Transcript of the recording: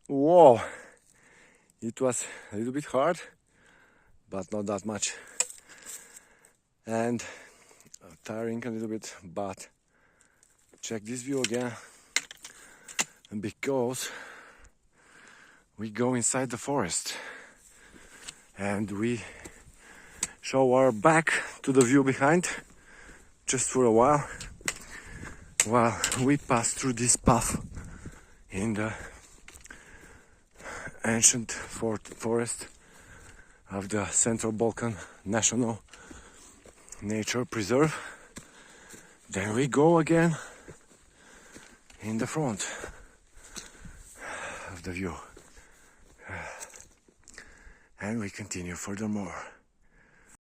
Whoa, it was a little bit hard, but not that much, and tiring a little bit, but check this view again. And because we go inside the forest and we show our back to the view behind just for a while we pass through this path in the ancient forest of the Central Balkan National Nature Preserve. Then we go again in the front of the view and we continue furthermore.